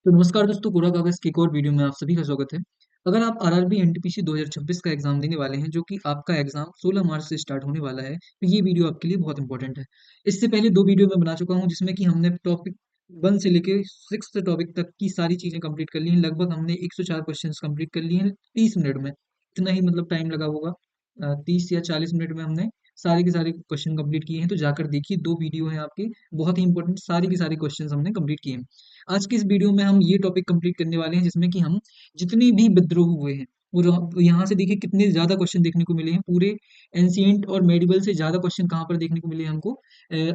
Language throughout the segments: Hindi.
तो नमस्कार दोस्तों, कोरा कागज़ की एक और वीडियो में आप सभी का स्वागत है। अगर आप आरआरबी एनटीपीसी 2026 का एग्ज़ाम देने वाले हैं, जो कि आपका एग्ज़ाम 16 मार्च से स्टार्ट होने वाला है, तो ये वीडियो आपके लिए बहुत इंपॉर्टेंट है। इससे पहले 2 वीडियो मैं बना चुका हूँ, जिसमें कि हमने टॉपिक 1 से लेके 6th टॉपिक तक की सारी चीज़ें कंप्लीट कर ली हैं। लगभग हमने 104 क्वेश्चंस कंप्लीट कर लिए हैं 30 मिनट में। इतना ही मतलब टाइम लगा होगा। 30 या 40 मिनट में हमने सारे के सारे क्वेश्चन कंप्लीट किए हैं, तो जाकर देखिए 2 वीडियो हैं आपके, बहुत ही इंपॉर्टेंट सारे के सारे क्वेश्चंस हमने कंप्लीट किए हैं। आज की इस वीडियो में हम ये टॉपिक कंप्लीट करने वाले हैं जिसमें कि हम जितने भी विद्रोह हुए हैं और यहाँ से देखिए कितने ज़्यादा क्वेश्चन देखने को मिले हैं। पूरे एंशिएंट और मेडिवल से ज़्यादा क्वेश्चन कहाँ पर देखने को मिले हैं हमको,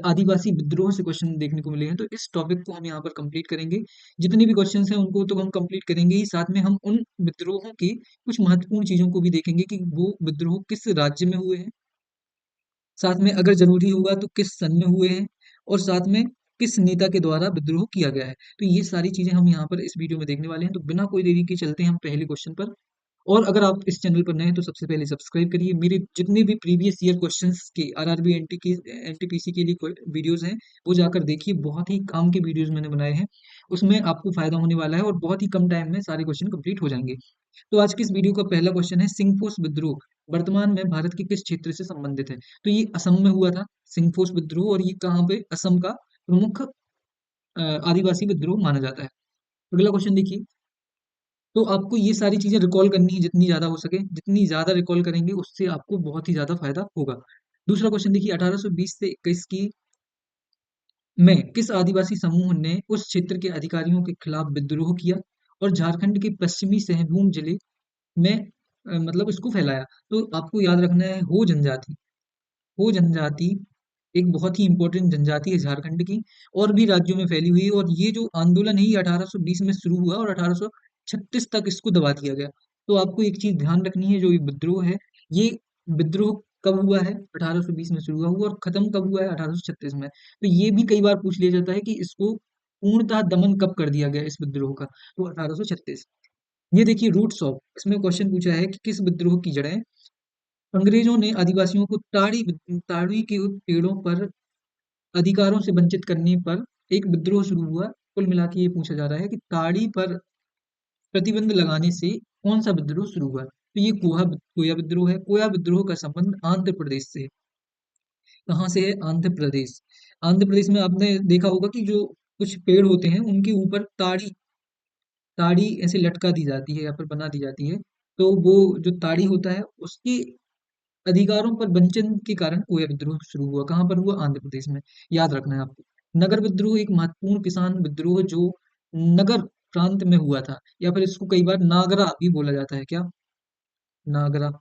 आदिवासी विद्रोह से क्वेश्चन देखने को मिले हैं। तो इस टॉपिक को हम यहाँ पर कंप्लीट करेंगे। जितने भी क्वेश्चन हैं उनको तो हम कंप्लीट करेंगे ही, साथ में हम उन विद्रोहों की कुछ महत्वपूर्ण चीज़ों को भी देखेंगे कि वो विद्रोह किस राज्य में हुए हैं, साथ में अगर ज़रूरी होगा तो किस सन में हुए हैं, और साथ में किस नेता के द्वारा विद्रोह किया गया है। तो ये सारी चीज़ें हम यहाँ पर इस वीडियो में देखने वाले हैं। तो बिना कोई देरी के चलते हैं हम पहले क्वेश्चन पर। और अगर आप इस चैनल पर नए हैं तो सबसे पहले सब्सक्राइब करिए। मेरे जितने भी प्रीवियस ईयर क्वेश्चंस के आरआरबी एनटीपीसी के लिए वीडियोस हैं, वो जाकर देखिए। बहुत ही काम के वीडियोस मैंने बनाए हैं, उसमें आपको फायदा होने वाला है और बहुत ही कम टाइम में सारे क्वेश्चन कंप्लीट हो जाएंगे। तो आज की इस वीडियो का पहला क्वेश्चन है, सिंगफोस विद्रोह वर्तमान में भारत के किस क्षेत्र से संबंधित है? तो ये असम में हुआ था सिंगफोस विद्रोह, और ये कहाँ पे, असम का प्रमुख आदिवासी विद्रोह माना जाता है। अगला क्वेश्चन देखिए। तो आपको ये सारी चीजें रिकॉल करनी है जितनी ज्यादा हो सके, जितनी ज्यादा रिकॉल करेंगे उससे आपको बहुत ही ज्यादा फायदा होगा। दूसरा क्वेश्चन देखिए, 1820 से 21 की में किस आदिवासी समूह ने उस क्षेत्र के अधिकारियों के खिलाफ विद्रोह किया और झारखंड के पश्चिमी सिंहभूम जिले में मतलब इसको फैलाया? तो आपको याद रखना है, हो जनजाति। हो जनजाति एक बहुत ही इंपॉर्टेंट जनजाति है झारखंड की, और भी राज्यों में फैली हुई है। और ये जो आंदोलन है ये 1820 में शुरू हुआ और 1836 तक इसको दबा दिया गया। तो आपको एक चीज ध्यान रखनी है, जो ये विद्रोह है, ये विद्रोह कब हुआ है? 1820 में शुरू हुआ और खत्म कब हुआ है? 1836 में। तो ये भी कई बार पूछ लिया जाता है कि इसको पूर्णतः दमन कब कर दिया गया इस विद्रोह का? तो 1836। ये देखिए, रूट्स ऑफ, इसमें क्वेश्चन पूछा है कि किस विद्रोह की जड़ें? अंग्रेजों ने आदिवासियों को ताड़ी के पेड़ों पर अधिकारों से वंचित करने पर एक विद्रोह शुरू हुआ। कुल मिला के ये पूछा जा रहा है कि ताड़ी पर प्रतिबंध लगाने से कौन सा विद्रोह शुरू हुआ? तो ये कोया विद्रोह है। कोया विद्रोह का संबंध आंध्र प्रदेश से है। कहाँ से है? आंध्र प्रदेश। आंध्र प्रदेश में आपने देखा होगा कि जो कुछ पेड़ होते हैं उनके ऊपर ताड़ी ताड़ी ऐसे लटका दी जाती है या फिर बना दी जाती है। तो वो जो ताड़ी होता है उसकी अधिकारों पर वंचन के कारण कोया विद्रोह शुरू हुआ। कहाँ पर हुआ? आंध्र प्रदेश में। याद रखना है आपको। नगर विद्रोह एक महत्वपूर्ण किसान विद्रोह जो नगर प्रांत में हुआ था, या फिर इसको कई बार नागरा भी बोला जाता है। क्या? नागरा।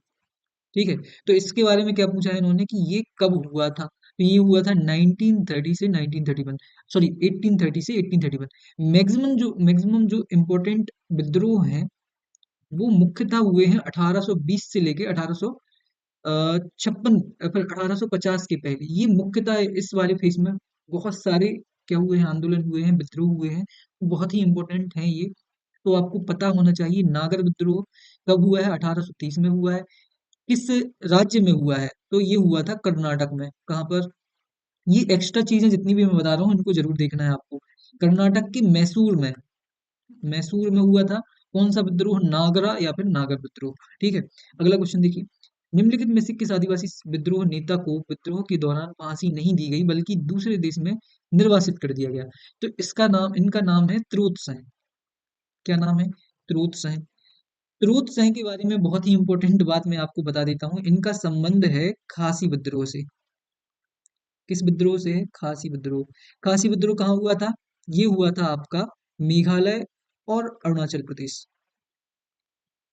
ठीक है। तो इसके बारे में क्या पूछा है इन्होंने कि ये कब हुआ था? तो ये हुआ था 1930 से 1931, सॉरी 1830 से 1831। मैक्सिमम जो इम्पोर्टेंट विद्रोह हैं वो मुख्यतः हुए हैं 1820 से लेके 1856, फिर 1850 के पहले। ये मुख्यतः इस वाले फेज में बहुत सारे क्या हुए हैं, आंदोलन हुए हैं, विद्रोह हुए हैं। बहुत ही इंपॉर्टेंट हैं ये, तो आपको पता होना चाहिए। नागर विद्रोह कब हुआ है? 1830 में हुआ है। किस राज्य में हुआ है? तो ये हुआ था कर्नाटक में। कहाँ पर? ये एक्स्ट्रा चीजें जितनी भी मैं बता रहा हूँ इनको जरूर देखना है आपको। कर्नाटक के मैसूर में, मैसूर में हुआ था। कौन सा विद्रोह? नागरा या फिर नागर विद्रोह। ठीक है। अगला क्वेश्चन देखिए। निम्नलिखित में से किस आदिवासी विद्रोह नेता को विद्रोह के दौरान फांसी नहीं दी गई बल्कि दूसरे देश में निर्वासित कर दिया गया? तो इसका नाम, इनका नाम है त्रोत सेन। क्या नाम है? त्रोत सेन। त्रोत सेन के बारे में बहुत ही इंपॉर्टेंट बात मैं आपको बता देता हूँ। इनका संबंध है खासी विद्रोह से। किस विद्रोह से है? खासी विद्रोह। खासी विद्रोह कहाँ हुआ था? ये हुआ था आपका मेघालय और अरुणाचल प्रदेश।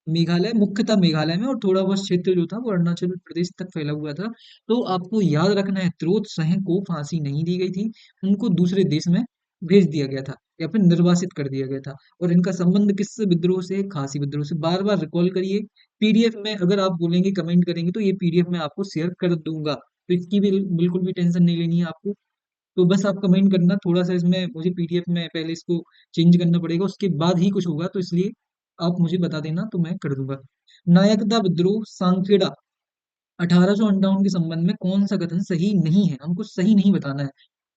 मेघालय, मुख्यतः मेघालय में, और थोड़ा बहुत क्षेत्र जो था वो अरुणाचल प्रदेश तक फैला हुआ था। तो आपको याद रखना है, त्रोत सेन को फांसी नहीं दी गई थी, उनको दूसरे देश में भेज दिया गया था या फिर निर्वासित कर दिया गया था। और इनका संबंध किस विद्रोह से है? खासी विद्रोह से। बार बार रिकॉल करिए। पीडीएफ में अगर आप बोलेंगे, कमेंट करेंगे, तो ये पीडीएफ में आपको शेयर कर दूंगा, तो इसकी भी बिल्कुल भी टेंशन नहीं लेनी है आपको। तो बस आप कमेंट करना। थोड़ा सा इसमें मुझे पीडीएफ में पहले इसको चेंज करना पड़ेगा, उसके बाद ही कुछ होगा, तो इसलिए आप मुझे बता देना तो मैं कर दूंगा। नायकता विद्रोह सांखेड़ा 1858 के संबंध में कौन सा कथन सही नहीं है? हमको सही नहीं बताना है।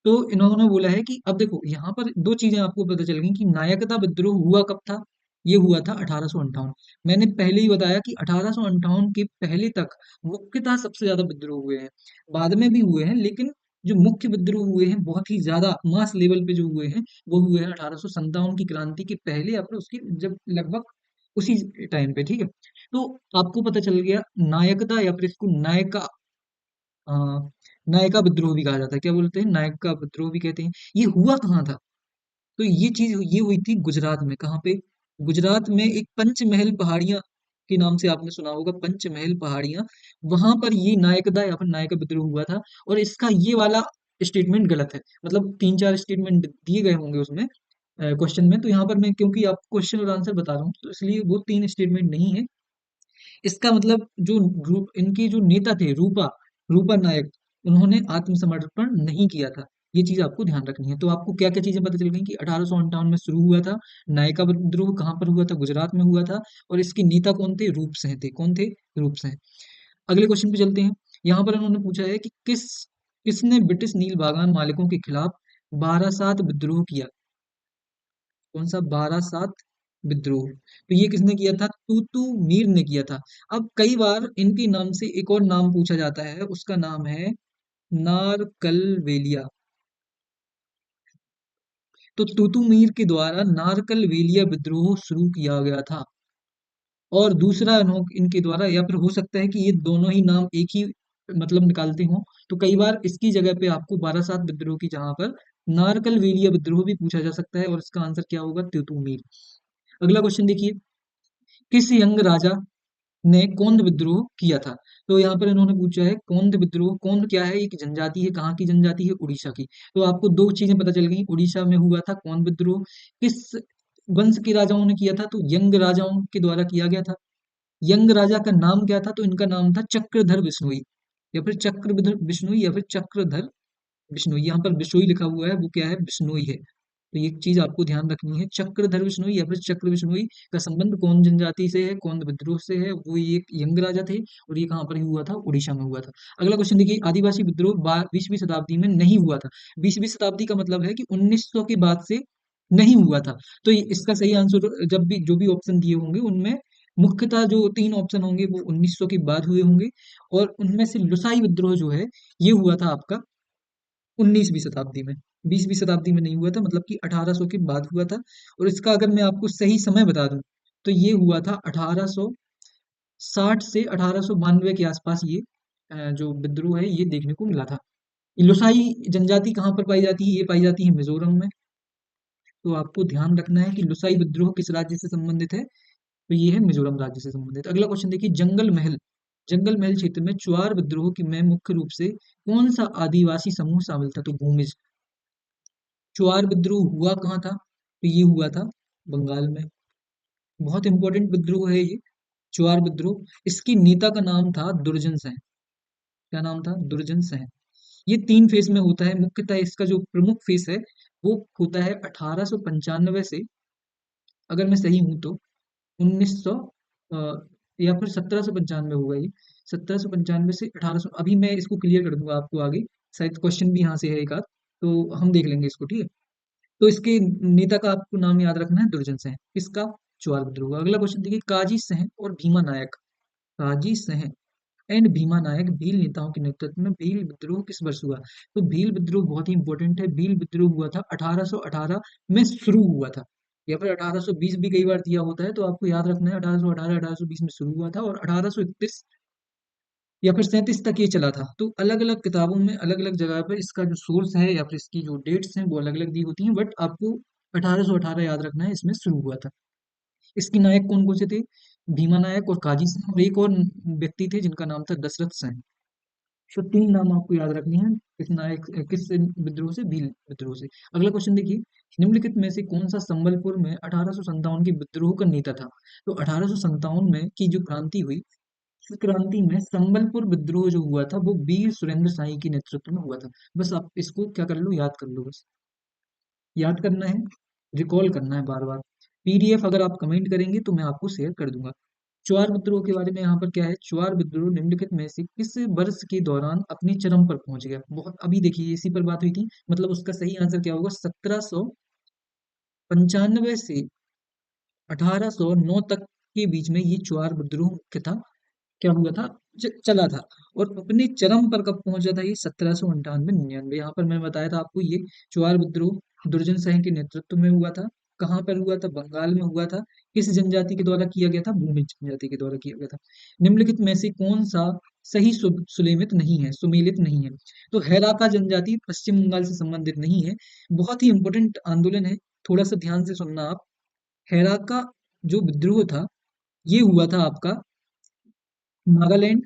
तो इन्होंने बोला है कि अब देखो यहाँ पर दो चीजें आपको पता चल गई कि नायकता विद्रोह हुआ कब था। ये हुआ था 1858। मैंने पहले ही बताया कि 1858 के पहले तक मुख्यतः सबसे ज्यादा विद्रोह हुए हैं, बाद में भी हुए हैं, लेकिन जो मुख्य विद्रोह हुए हैं बहुत ही ज्यादा मास लेवल पे जो हुए हैं वो हुए हैं 1857 की क्रांति के पहले या फिर उसकी जब लगभग उसी टाइम पे, ठीक है। तो आपको पता चल गया नायकता या फिर इसको नायका, अ, नायका विद्रोह भी कहा जाता है। क्या बोलते हैं? नायका विद्रोह भी कहते हैं। ये हुआ कहाँ था? तो ये चीज ये हुई थी गुजरात में। कहाँ पे? गुजरात में एक पंचमहल पहाड़ियां के नाम से आपने सुना होगा, पंचमहल पहाड़ियां। वहां पर ये नायकदा या फिर नायका विद्रोह हुआ था। और इसका ये वाला स्टेटमेंट गलत है, मतलब तीन चार स्टेटमेंट दिए गए होंगे उसमें क्वेश्चन में, तो यहाँ पर मैं क्योंकि आपको क्वेश्चन और आंसर बता रहा हूँ तो इसलिए वो तीन स्टेटमेंट नहीं है। इसका मतलब जो इनके जो नेता थे, रूपा रूपा नायक, उन्होंने आत्मसमर्पण नहीं किया था। ये चीज आपको ध्यान रखनी है। तो आपको क्या क्या चीजें पता चल गई कि 1858 में शुरू हुआ था। नायका विद्रोह कहाँ पर हुआ था? गुजरात में हुआ था। और इसके नेता कौन थे? रूप सिंह थे। कौन थे? रूप सिंह। अगले क्वेश्चन पे चलते हैं। यहाँ पर उन्होंने पूछा है कि किसने ब्रिटिश नील बागान मालिकों के खिलाफ बारासात विद्रोह किया? कौन सा? बारासात विद्रोह। तो ये किसने किया था? तूतू मीर ने किया था। अब कई बार इनके नाम से एक और नाम पूछा जाता है, उसका नाम है नारकलवेलिया। तो तूतू मीर के द्वारा नारकलवेलिया विद्रोह शुरू किया गया था। और दूसरा इनके द्वारा, या फिर हो सकता है कि ये दोनों ही नाम एक ही मतलब निकालते हों, तो कई बार इसकी जगह पे आपको बारासात विद्रोह की जगह पर नारकलवेलिया विद्रोह भी पूछा जा सकता है, और इसका आंसर क्या होगा? तूतु मीर। अगला क्वेश्चन देखिए। किस यंग राजा ने कौंद विद्रोह किया था? तो यहाँ पर इन्होंने पूछा है कौंद विद्रोह। कौंद क्या है? एक जनजाति है। कहाँ की जनजाति है? उड़ीसा की। तो आपको दो चीजें पता चल गई, उड़ीसा में हुआ था कौंद विद्रोह। किस वंश के राजाओं ने किया था? तो यंग राजाओं के द्वारा किया गया था। यंग राजा का नाम क्या था? तो इनका नाम था चक्रधर बिश्नोई, या फिर चक्रधर बिश्नोई, या फिर चक्रधर बिश्नोई। यहाँ पर बिश्नोई लिखा हुआ है, वो क्या है? बिश्नोई है। तो ये चीज आपको ध्यान रखनी है, चक्रधर बिश्नोई या फिर चक्र बिश्नोई का संबंध कौन जनजाति से है? कौन विद्रोह से है? वो ये एक यंग राजा थे। और ये कहाँ पर हुआ था? उड़ीसा में हुआ था। अगला क्वेश्चन देखिए। आदिवासी विद्रोह 20वीं शताब्दी में नहीं हुआ था। 20वीं शताब्दी का मतलब है कि 1900 के बाद से नहीं हुआ था। तो इसका सही आंसर, जब भी जो भी ऑप्शन दिए होंगे उनमें मुख्यतः जो तीन ऑप्शन होंगे वो 1900 के बाद हुए होंगे। और उनमें से लुसाई विद्रोह जो है ये हुआ था आपका 19वीं शताब्दी में। 20वीं शताब्दी में नहीं हुआ था, मतलब कि 1800 के बाद हुआ था। और इसका अगर मैं आपको सही समय बता दूं तो ये हुआ था 1860 से 1892 के आसपास। ये जो विद्रोह है ये देखने को मिला था। लुसाई जनजाति कहाँ पर पाई जाती है? ये पाई जाती है मिजोरम में। तो आपको ध्यान रखना है कि लुसाई विद्रोह किस राज्य से संबंधित है? तो ये है मिजोरम राज्य से संबंधित। अगला क्वेश्चन देखिए। जंगल महल क्षेत्र में चुआर विद्रोह की में मुख्य रूप से कौन सा आदिवासी समूह शामिल था? तो भूमिज। चुआर विद्रोह हुआ कहाँ था? तो ये हुआ था बंगाल में। बहुत इंपॉर्टेंट विद्रोह है ये चुआर विद्रोह। इसकी नेता का नाम था दुर्जन सेन। क्या नाम था? दुर्जन सेन। ये तीन फेज में होता है। मुख्यतः इसका जो प्रमुख फेज है वो होता है 1895 से, अगर मैं सही हूं तो 1900, या फिर 1795 होगा ये। 1795 से 1800, अभी मैं इसको क्लियर कर दूंगा आपको आगे। शायद क्वेश्चन भी यहाँ से है एक आध, तो हम देख लेंगे इसको, ठीक है। तो इसके नेता का आपको नाम याद रखना है, दुर्जन सेन। किसका? चुआर विद्रोह का। अगला क्वेश्चन देखिए। काजी सेन और भीमा नायक, काजी सेन एंड भीमा नायक भील नेताओं के नेतृत्व में भील विद्रोह किस वर्ष हुआ? तो भील विद्रोह बहुत ही इंपॉर्टेंट है। भील विद्रोह हुआ था 1818 में शुरू हुआ था, या फिर 1820 भी कई बार दिया होता है, तो आपको याद रखना है 1818 1820 में शुरू हुआ था और 1831 या फिर 37 तक ये चला था। तो अलग अलग किताबों में अलग अलग जगह पर इसका जो सोर्स है या फिर इसकी जो डेट्स हैं वो अलग अलग दी होती हैं, बट आपको 1818 याद रखना है, इसमें शुरू हुआ था। इसके नायक कौन कौन से थे? भीमा नायक और काजी सिंह, और एक और व्यक्ति थे जिनका नाम था दशरथ सिंह। तो तीन नाम आपको याद रखने हैं किस नायक, किस विद्रोह से? भील विद्रोह से। अगला क्वेश्चन देखिए। निम्नलिखित में से कौन सा संबलपुर में 1857 के विद्रोह का नेता था? तो 1857 में की जो क्रांति हुई, इस क्रांति में संबलपुर विद्रोह जो हुआ था वो वीर सुरेंद्र शाही के नेतृत्व में हुआ था। बस आप इसको क्या कर लो, याद कर लो बस। याद करना है, रिकॉल करना है बार बार। पीडीएफ अगर आप कमेंट करेंगे तो मैं आपको शेयर कर दूंगा। चुआर विद्रोह के बारे में यहाँ पर क्या है, चुआर विद्रोह निम्नलिखित में से किस वर्ष के दौरान अपने चरम पर पहुंच गया? बहुत अभी देखिए इसी पर बात हुई थी, मतलब उसका सही आंसर क्या होगा, 1795 से 1809 तक के बीच में ये चुआर विद्रोह मुख्य था, क्या हुआ था, चला था। और अपने चरम पर कब पहुंचा था ये, 1798-99। यहाँ पर मैं बताया था आपको, ये चुआर विद्रोह दुर्जन शाह के नेतृत्व में हुआ था। कहाँ पर हुआ था, बंगाल में हुआ था। किस जनजाति के द्वारा किया गया था, भूमिज जनजाति के द्वारा किया गया था। निम्नलिखित में से कौन सा सही सुलेमित नहीं है, सुमेलित नहीं है? तो हैराका जनजाति पश्चिम बंगाल से संबंधित नहीं है। बहुत ही इंपॉर्टेंट आंदोलन है, थोड़ा सा ध्यान से सुनना आप। हैराका जो विद्रोह था, ये हुआ था आपका नागालैंड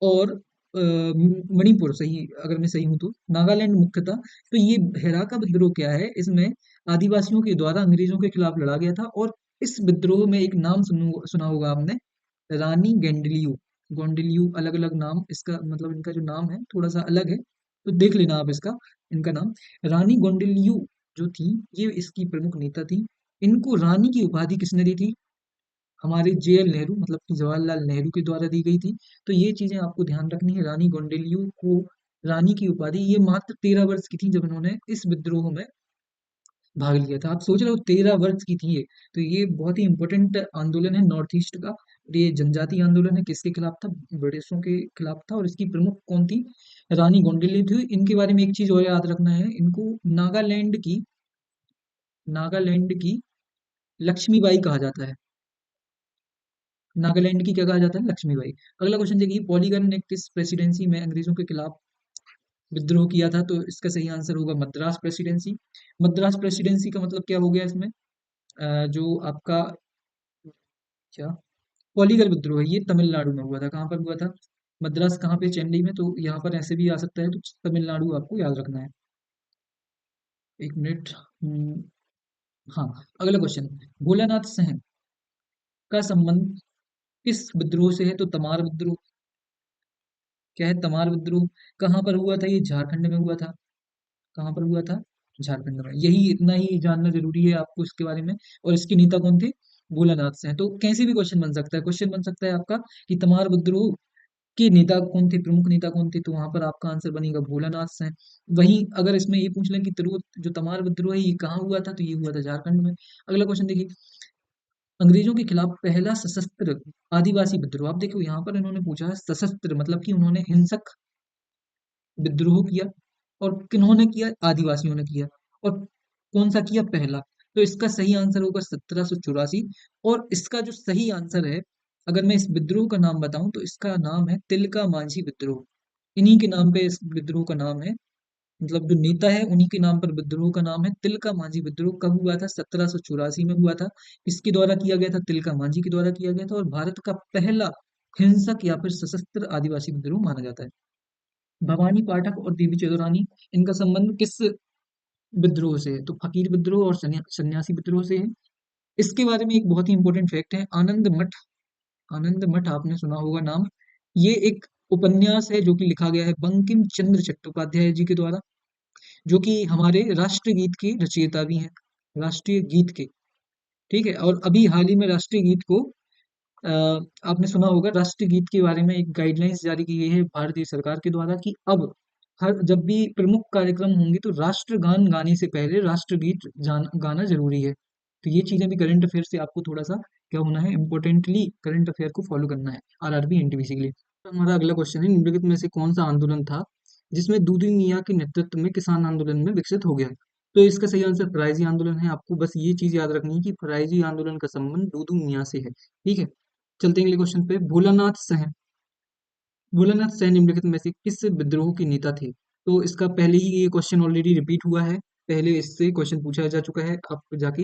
और मणिपुर, सही अगर मैं सही हूं तो नागालैंड मुख्यतः। तो ये हेराका विद्रोह क्या है, इसमें आदिवासियों के द्वारा अंग्रेजों के खिलाफ लड़ा गया था। और इस विद्रोह में एक नाम सुना होगा आपने, रानी गेंडलियू। गोंडलियू अलग अलग नाम, इसका मतलब इनका जो नाम है थोड़ा सा अलग है, तो देख लेना आप इसका, इनका नाम रानी गोंडलियू जो थी, ये इसकी प्रमुख नेता थी। इनको रानी की उपाधि किसने दी थी, हमारे जेएल नेहरू मतलब कि जवाहरलाल नेहरू के द्वारा दी गई थी। तो ये चीजें आपको ध्यान रखनी है। रानी गोंडेलियू को रानी की उपाधि, ये मात्र 13 वर्ष की थी जब इन्होंने इस विद्रोह में भाग लिया था। आप सोच रहे हो 13 वर्ष की थी ये, तो ये बहुत ही इंपॉर्टेंट आंदोलन है नॉर्थ ईस्ट का। और ये जनजातीय आंदोलन है, किसके खिलाफ था, ब्रिटिशों के खिलाफ था। और इसकी प्रमुख कौन थी, रानी गोंडेली थी। इनके बारे में एक चीज और याद रखना है, इनको नागालैंड की लक्ष्मीबाई कहा जाता है। नागालैंड की क्या कहा जाता है, लक्ष्मीबाई। अगला क्वेश्चन देखिए, पॉलीगन ने किस प्रेसिडेंसी में अंग्रेजों के खिलाफ विद्रोह किया था? तो इसका सही आंसर होगा मद्रास प्रेसिडेंसी। मद्रास प्रेसिडेंसी का मतलब क्या हो गया इसमें, जो आपका क्या, पॉलीगल विद्रोह है, ये तमिलनाडु में हुआ था। कहाँ पर हुआ था, मद्रास कहाँ पे, चेन्नई में। तो यहाँ पर ऐसे भी आ सकता है, तो तमिलनाडु आपको याद रखना है। एक मिनट। हाँ, अगला क्वेश्चन, भोलानाथ सहन का संबंध किस विद्रोह से है? तो तमार विद्रोह। क्या है, तमार विद्रोह कहाँ पर हुआ था, ये झारखंड में हुआ था। कहाँ पर हुआ था, झारखंड में। यही इतना ही जानना जरूरी है आपको इसके बारे में। और इसके नेता कौन थे, भोलानाथ सेन। तो कैसे भी क्वेश्चन बन सकता है, क्वेश्चन बन सकता है आपका कि तमार विद्रोह के नेता कौन थे, प्रमुख नेता कौन थे, तो वहां पर आपका आंसर बनेगा भोलानाथ सेन। वहीं अगर इसमें ये पूछ लें कि जो तमार विद्रोह है ये कहाँ हुआ था, तो ये हुआ था झारखंड में। अगला क्वेश्चन देखिए, अंग्रेजों के खिलाफ पहला सशस्त्र आदिवासी विद्रोह। आप देखो यहाँ पर इन्होंने पूछा है सशस्त्र, मतलब कि उन्होंने हिंसक विद्रोह किया। और किन्होंने किया, आदिवासियों ने किया। और कौन सा किया, पहला। तो इसका सही आंसर होगा 1784। और इसका जो सही आंसर है, अगर मैं इस विद्रोह का नाम बताऊं तो इसका नाम है तिलका मांझी विद्रोह। इन्हीं के नाम पे इस विद्रोह का नाम है, मतलब जो नेता है उन्हीं के नाम पर विद्रोह का नाम है तिलका मांझी विद्रोह। कब हुआ था, 1784 में हुआ था। किसके द्वारा किया गया था, तिलका मांझी के द्वारा किया गया था। और भारत का पहला हिंसक या फिर सशस्त्र आदिवासी विद्रोह माना जाता है। भवानी पाठक और देवी चौधरानी, इनका संबंध किस विद्रोह से है? तो फकीर विद्रोह और सन्यासी विद्रोह से है। इसके बारे में एक बहुत ही इंपॉर्टेंट फैक्ट है, आनंद मठ। आनंद मठ आपने सुना होगा नाम। ये एक उपन्यास है जो कि लिखा गया है बंकिम चंद्र चट्टोपाध्याय जी के द्वारा, जो कि हमारे राष्ट्रगीत के रचयिता भी हैं, राष्ट्रीय गीत के। ठीक है, और अभी हाल ही में राष्ट्रीय गीत को अ, आपने सुना होगा, राष्ट्रीय गीत के बारे में एक गाइडलाइंस जारी की गई है भारतीय सरकार के द्वारा कि अब हर जब भी प्रमुख कार्यक्रम होंगे तो राष्ट्रगान गाने से पहले राष्ट्रगीत गाना जरूरी है। तो ये चीजें भी करंट अफेयर से आपको थोड़ा सा क्या होना है, इम्पोर्टेंटली करंट अफेयर को फॉलो करना है आरआरबी एनटीपीसी के लिए। तो हमारा अगला क्वेश्चन है, निम्नलिखित में से कौन सा आंदोलन था जिसमें दूधू मियाँ के नेतृत्व में किसान आंदोलन में विकसित हो गया? तो इसका सही आंसर फराइजी आंदोलन है। आपको बस ये चीज याद रखनी है कि फराइजी आंदोलन का संबंध दूधू मियाँ से है। ठीक है, चलते हैं अगले क्वेश्चन पे। भोलानाथ सहन निम्नलिखित में से किस विद्रोह के नेता थे? तो इसका पहले ही ये क्वेश्चन ऑलरेडी रिपीट हुआ है, पहले इससे क्वेश्चन पूछा जा चुका है। आप जाके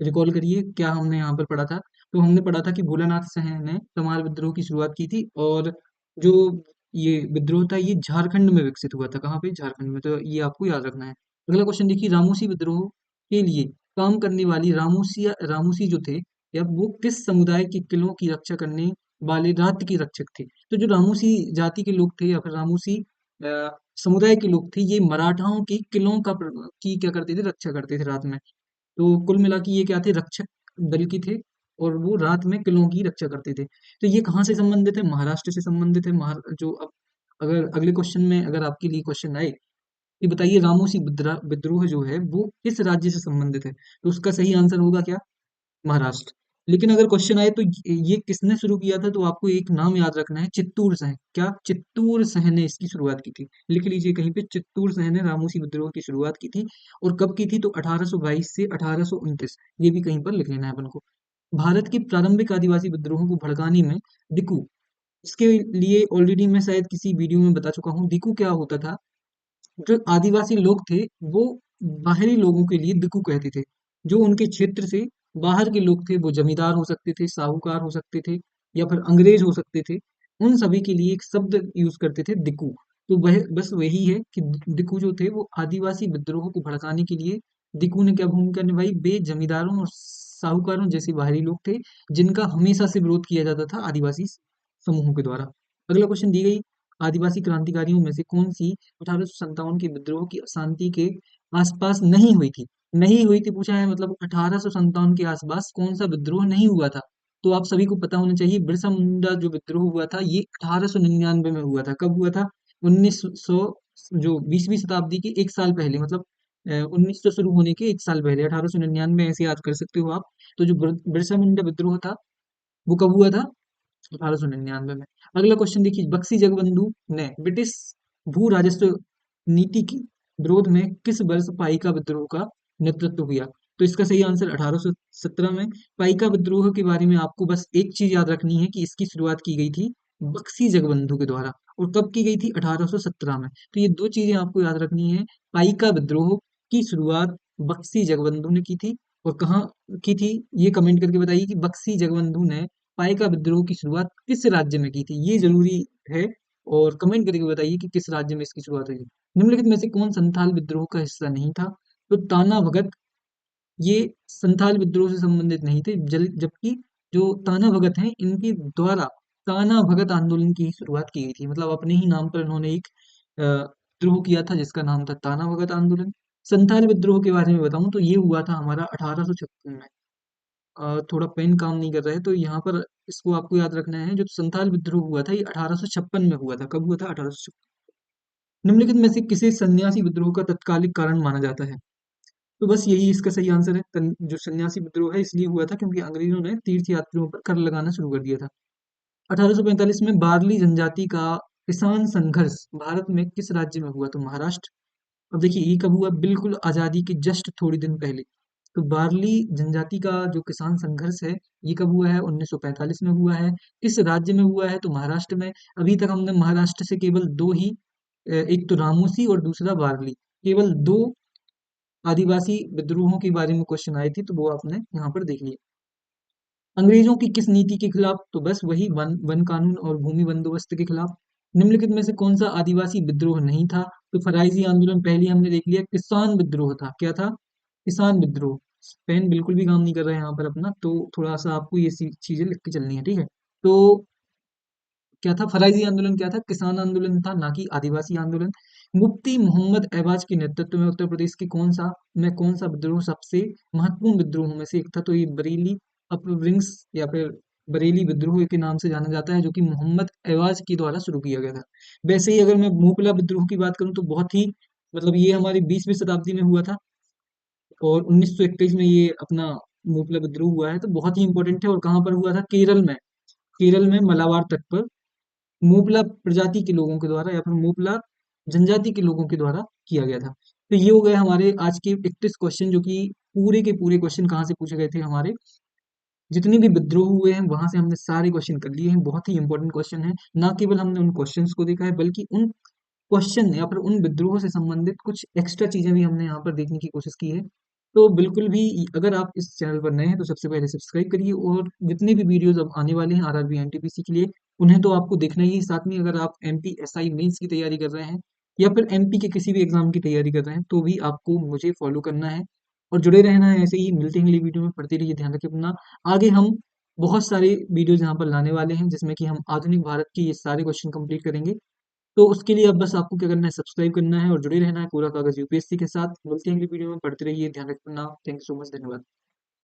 रिकॉल करिए क्या हमने यहाँ पर पढ़ा था। तो हमने पढ़ा था कि भोलानाथ सहन ने तमार विद्रोह की शुरुआत की थी। और जो ये विद्रोह था ये झारखंड में विकसित हुआ था। कहाँ पे, झारखंड में। तो ये आपको याद रखना है। अगला क्वेश्चन देखिए, रामूसी विद्रोह के लिए काम करने वाली रामूसी जो थे, या वो किस समुदाय के किलों की रक्षा करने वाले रात के रक्षक थे? तो जो रामूसी जाति के लोग थे या फिर रामूसी समुदाय के लोग थे, ये मराठाओं के किलों की क्या करते थे, रक्षा करते थे रात में। तो कुल मिला के ये क्या थे, रक्षक दल की थे। और वो रात में किलों की रक्षा करते थे। तो ये कहाँ से संबंधित है? महाराष्ट्र से संबंधित है। जो अब अगर अगले क्वेश्चन में अगर आपके लिए क्वेश्चन आए कि बताइए रामोसी विद्रोह जो है वो किस राज्य से संबंधित है, तो उसका सही आंसर होगा क्या? महाराष्ट्र। लेकिन अगर क्वेश्चन आए तो ये किसने शुरू किया था, तो आपको एक नाम याद रखना है, चित्तूर सहन। क्या? चित्तूर सहन ने इसकी शुरुआत की थी। लिख लीजिए कहीं पे, चित्तूर सहन ने रामोसी विद्रोह की शुरुआत की थी। और कब की थी? तो 1822 से 1829, ये भी कहीं पर लिख लेना है अपन को। भारत के प्रारंभिक आदिवासी विद्रोहों को भड़काने में दिकू, इसके लिए ऑलरेडी मैं शायद किसी वीडियो में बता चुका हूँ। दिकू क्या होता था? जो आदिवासी लोग थे वो बाहरी लोगों के लिए दिकू कहते थे। जो उनके क्षेत्र से बाहर के लोग थे, वो जमींदार हो सकते थे, साहूकार हो सकते थे, या फिर अंग्रेज हो सकते थे। उन सभी के लिए एक शब्द यूज करते थे, दिकू। तो वह बस वही है कि दिकू जो थे वो आदिवासी विद्रोह को भड़काने के लिए, दिकू ने क्या भूमिका निभाई? वे जमींदारों और साहूकारों जैसे बाहरी लोग थे जिनका हमेशा से विरोध किया जाता था आदिवासी समूहों के द्वारा। अगला क्वेश्चन दी गई, आदिवासी क्रांतिकारियों में से कौन सी 1857 के विद्रोह की अशांति के आसपास नहीं हुई थी? नहीं हुई थी पूछा है, मतलब 1857 के आसपास कौन सा विद्रोह नहीं हुआ था? तो आप सभी को पता होना चाहिए, बिरसा मुंडा जो विद्रोह हुआ था ये 1899 में हुआ था। कब हुआ था? 1900, जो 20वीं शताब्दी के एक साल पहले, मतलब 1900 शुरू होने के एक साल पहले, 1899, ऐसे याद कर सकते हो आप। तो जो बिरसा मुंडा विद्रोह था वो कब हुआ था? 1899 में। अगला क्वेश्चन देखिए, बक्सी जगबंधु ने ब्रिटिश भू राजस्व नीति की विरोध में किस वर्ष पाइका विद्रोह का नेतृत्व किया? तो इसका सही आंसर 1817 में। पाइका विद्रोह के बारे में आपको बस एक चीज याद रखनी है कि इसकी शुरुआत की गई थी बक्सी जगबंधु के द्वारा। और कब की गई थी? 1817 में। तो ये दो चीजें आपको याद रखनी है। पाइका विद्रोह की शुरुआत बक्सी जगबंधु ने की थी। और कहाँ की थी? ये कमेंट करके बताइए कि बक्सी जगबंधु ने पाइका विद्रोह की शुरुआत किस राज्य में की थी, ये जरूरी है। और कमेंट करके बताइए कि किस राज्य में इसकी शुरुआत हुई थी। निम्नलिखित में से कौन संथाल विद्रोह का हिस्सा नहीं था? तो ताना भगत, ये संथाल विद्रोह से संबंधित नहीं थे। जबकि जो ताना भगत हैं इनके द्वारा ताना भगत आंदोलन की शुरुआत की गई थी। मतलब अपने ही नाम पर इन्होंने एक विद्रोह किया था जिसका नाम था ताना भगत आंदोलन। संथाल विद्रोह के बारे में बताऊं तो ये हुआ था हमारा 1856 में। थोड़ा पेन काम नहीं कर रहा है तो यहाँ पर इसको आपको याद रखना है। जो संथाल विद्रोह हुआ था ये 1856 में हुआ था। कब हुआ था? 1856। निम्नलिखित में से किसे सन्यासी विद्रोह का तत्कालिक कारण माना जाता है? तो बस यही इसका सही आंसर है। जो सन्यासी विद्रोह है इसलिए हुआ था क्योंकि अंग्रेजों ने तीर्थ यात्रियों पर कर लगाना शुरू कर दिया था। 1845 में बार्ली जनजाति का किसान संघर्ष भारत में किस राज्य में हुआ? तो महाराष्ट्र। अब देखिए ये कब हुआ? बिल्कुल आजादी के जस्ट थोड़ी दिन पहले। तो बार्ली जनजाति का जो किसान संघर्ष है ये कब हुआ है? 1945 में हुआ है। किस राज्य में हुआ है? तो महाराष्ट्र में। अभी तक हमने महाराष्ट्र से केवल दो ही, एक तो रामोसी और दूसरा बार्ली, केवल दो आदिवासी विद्रोहों के बारे में क्वेश्चन आए थे, तो वो आपने यहाँ पर देख लिया। अंग्रेजों की किस नीति के खिलाफ? तो बस वही वन वन कानून और भूमि बंदोबस्त के खिलाफ। निम्नलिखित में से कौन सा आदिवासी विद्रोह नहीं था? तो फराइजी आंदोलन पहले हमने देख लिया। किसान विद्रोह था। क्या था? किसान विद्रोह। पेन बिल्कुल भी काम नहीं कर रहा है यहाँ पर अपना, तो थोड़ा सा आपको ये चीजें लिख के चलनी है, ठीक है? तो क्या था फराइजी आंदोलन? क्या था? किसान आंदोलन था, ना कि आदिवासी आंदोलन। मुफ्ती मोहम्मद ऐबाज के नेतृत्व में उत्तर प्रदेश के कौन सा विद्रोह सबसे महत्वपूर्ण विद्रोहों में से एक था? तो ये बरेली अपरिंग्स या फिर बरेली विद्रोह के नाम से जाना जाता है, जो कि मोहम्मद ऐवाज के द्वारा शुरू किया गया था। वैसे ही अगर मैं मोपला विद्रोह की बात करूं तो बहुत ही, मतलब ये हमारी 20वीं शताब्दी में हुआ था और 1921 में ये अपना मोपला विद्रोह हुआ है, तो बहुत ही इंपॉर्टेंट है। और कहाँ पर हुआ था? केरल में। केरल में मलाबार तट पर मोपला प्रजाति के लोगों के द्वारा या फिर मोपला जनजाति के लोगों के द्वारा किया गया था। तो ये हो गए हमारे आज के 31 क्वेश्चन, जो कि पूरे के पूरे क्वेश्चन कहाँ से पूछे गए थे? हमारे जितने भी विद्रोह हुए हैं वहां से हमने सारे क्वेश्चन कर लिए हैं। बहुत ही इंपॉर्टेंट क्वेश्चन है। ना केवल हमने उन क्वेश्चंस को देखा है बल्कि उन क्वेश्चन या फिर उन विद्रोह से संबंधित कुछ एक्स्ट्रा चीजें भी हमने यहाँ पर देखने की कोशिश की है। तो बिल्कुल भी, अगर आप इस चैनल पर नए हैं तो सबसे पहले सब्सक्राइब करिए। और जितने भी वीडियोस अब आने वाले हैं आरआरबी एनटीपीसी के लिए उन्हें तो आपको देखना ही है। साथ में अगर आप एमपी एसआई मेंस की तैयारी कर रहे हैं या फिर एमपी के किसी भी एग्जाम की तैयारी कर रहे हैं तो भी आपको मुझे फॉलो करना है और जुड़े रहना है। ऐसे ही मिलते हैं अगली वीडियो में, पढ़ते रहिए, ध्यान रखिए अपना। आगे हम बहुत सारे वीडियोज यहाँ पर लाने वाले हैं जिसमें कि हम आधुनिक भारत के ये सारे क्वेश्चन कंप्लीट करेंगे। तो उसके लिए अब बस आपको क्या करना है? सब्सक्राइब करना है और जुड़े रहना है पूरा कागज यूपीएससी के साथ। मिलते हैं अगली वीडियो में, पढ़ते रहिए, ध्यान रखना। थैंक यू सो मच, धन्यवाद।